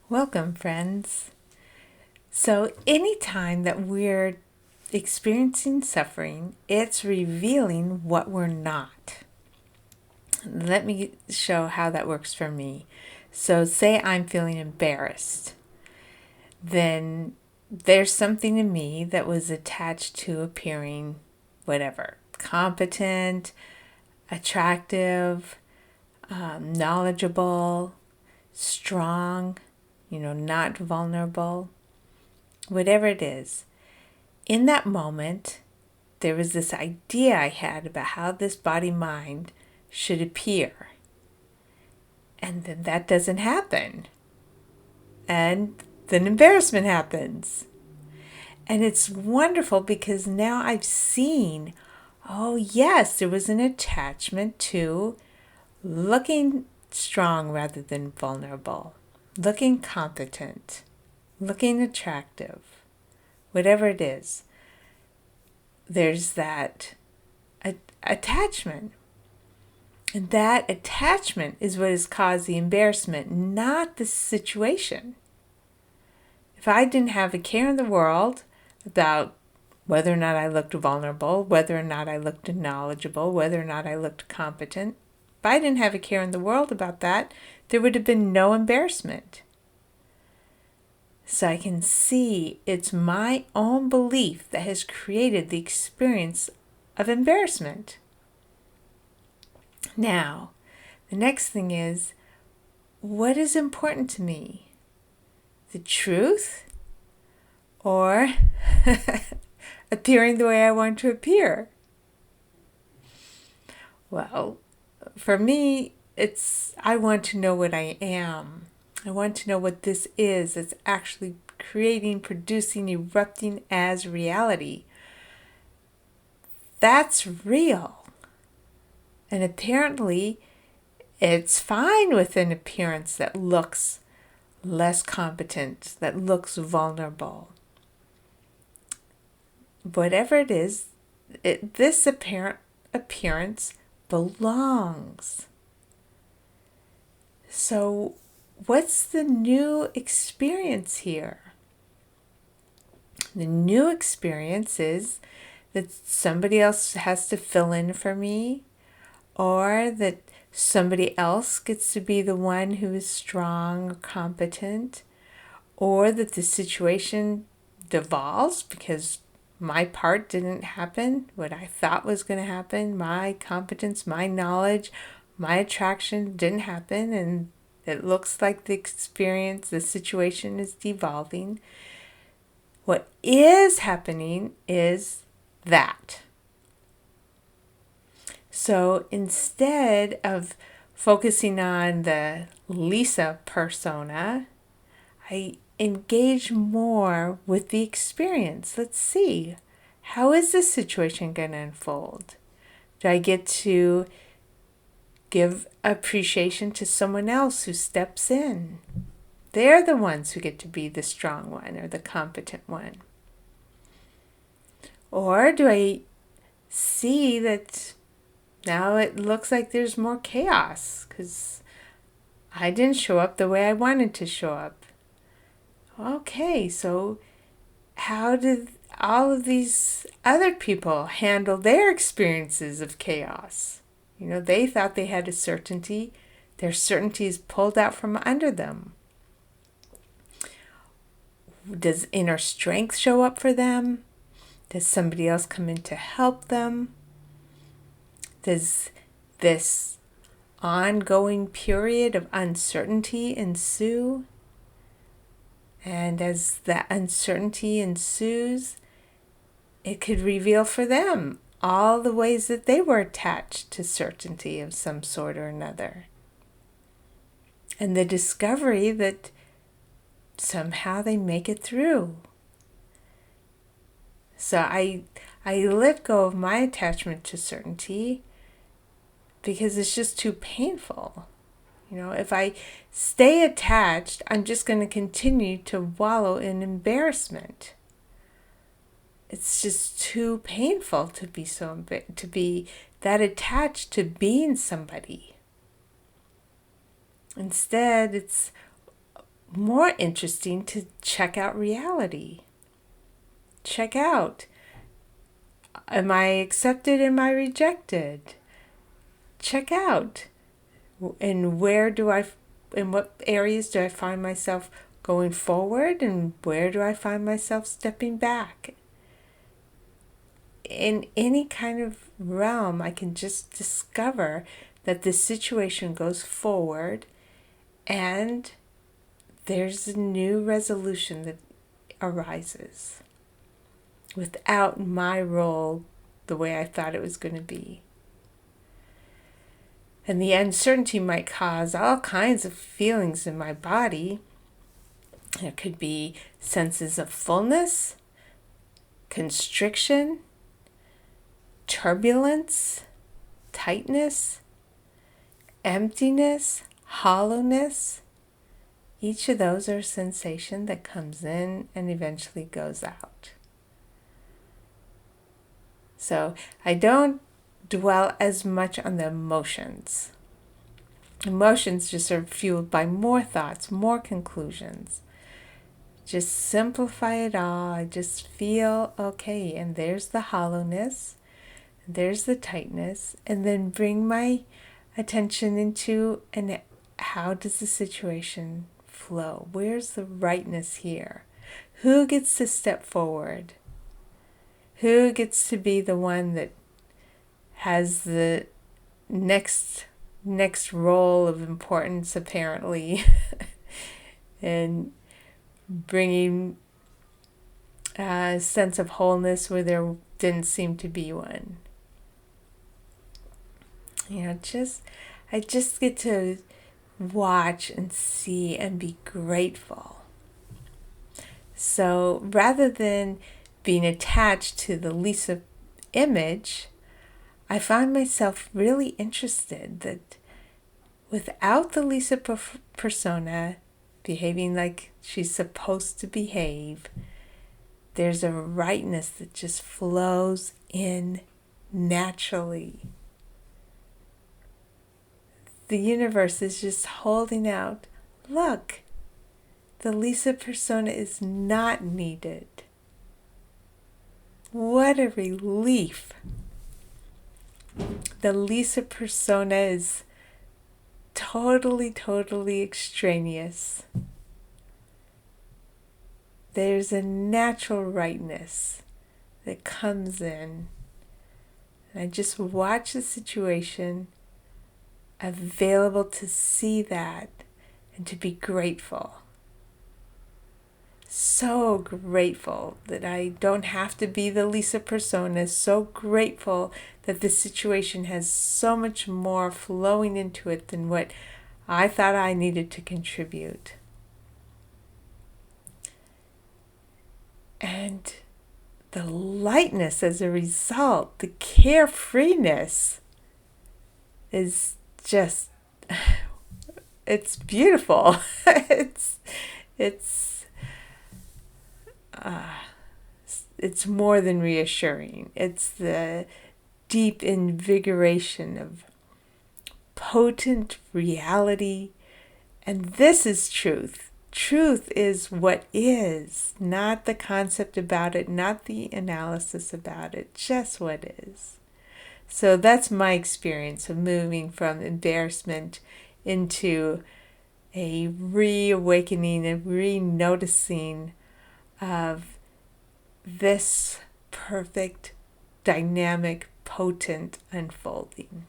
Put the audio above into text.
Welcome, friends. So, anytime that we're experiencing suffering, it's revealing what we're not. Let me show how that works for me. So, say I'm feeling embarrassed, then there's something in me that was attached to appearing whatever competent, attractive, knowledgeable, strong, not vulnerable, whatever it is. In that moment, there was this idea I had about how this body mind should appear. And then that doesn't happen. And then embarrassment happens. And it's wonderful because now I've seen, oh, yes, there was an attachment to looking strong rather than vulnerable, looking competent, looking attractive, whatever it is. There's that attachment. And that attachment is what has caused the embarrassment, not the situation. If I didn't have a care in the world about whether or not I looked vulnerable, whether or not I looked knowledgeable, whether or not I looked competent, if I didn't have a care in the world about that, there would have been no embarrassment. So I can see it's my own belief that has created the experience of embarrassment. Now, the next thing is, what is important to me? The truth or appearing the way I want to appear? Well, for me, I want to know what I am. I want to know what this is that's actually creating, producing, erupting as reality. That's real. And apparently, it's fine with an appearance that looks less competent, that looks vulnerable. Whatever it is, this appearance belongs. So, what's the new experience here? The new experience is that somebody else has to fill in for me, or that somebody else gets to be the one who is strong or competent, or that the situation devolves because my part didn't happen, what I thought was going to happen, my competence, my knowledge, my attraction didn't happen, and it looks like the situation is devolving. What is happening is that. So instead of focusing on the Lisa persona, I engage more with the experience. Let's see, how is this situation going to unfold? Do I get to give appreciation to someone else who steps in? They're the ones who get to be the strong one or the competent one. Or do I see that now it looks like there's more chaos because I didn't show up the way I wanted to show up? Okay, so how did all of these other people handle their experiences of chaos? They thought they had a certainty. Their certainty is pulled out from under them. Does inner strength show up for them? Does somebody else come in to help them? Does this ongoing period of uncertainty ensue? And as that uncertainty ensues, it could reveal for them all the ways that they were attached to certainty of some sort or another. And the discovery that somehow they make it through. So I let go of my attachment to certainty because it's just too painful. If I stay attached, I'm just going to continue to wallow in embarrassment. It's just too painful to be that attached to being somebody. Instead, it's more interesting to check out reality. Check out, am I accepted? Am I rejected? Check out, and in what areas do I find myself going forward, and where do I find myself stepping back? In any kind of realm, I can just discover that this situation goes forward and there's a new resolution that arises without my role the way I thought it was going to be. And the uncertainty might cause all kinds of feelings in my body. There could be senses of fullness, constriction, turbulence, tightness, emptiness, hollowness. Each of those are a sensation that comes in and eventually goes out. So I don't dwell as much on the emotions. Emotions just are fueled by more thoughts, more conclusions. Just simplify it all. I just feel okay. And there's the hollowness. There's the tightness. And then bring my attention into and how does the situation flow? Where's the rightness here? Who gets to step forward? Who gets to be the one that has the next role of importance, apparently, and bringing a sense of wholeness where there didn't seem to be one. I just get to watch and see and be grateful. So rather than being attached to the Lisa image, I found myself really interested that without the Lisa persona behaving like she's supposed to behave, there's a rightness that just flows in naturally. The universe is just holding out, look, the Lisa persona is not needed. What a relief. The Lisa persona is totally extraneous. There's a natural rightness that comes in. And I just watch the situation, available to see that and to be grateful. So grateful that I don't have to be the Lisa persona. So grateful that this situation has so much more flowing into it than what I thought I needed to contribute. And the lightness as a result, the carefreeness is just, it's beautiful. It's more than reassuring. It's the deep invigoration of potent reality. And this is truth. Truth is what is, not the concept about it, not the analysis about it, just what is. So that's my experience of moving from embarrassment into a reawakening, a re-noticing of this perfect, dynamic, potent unfolding.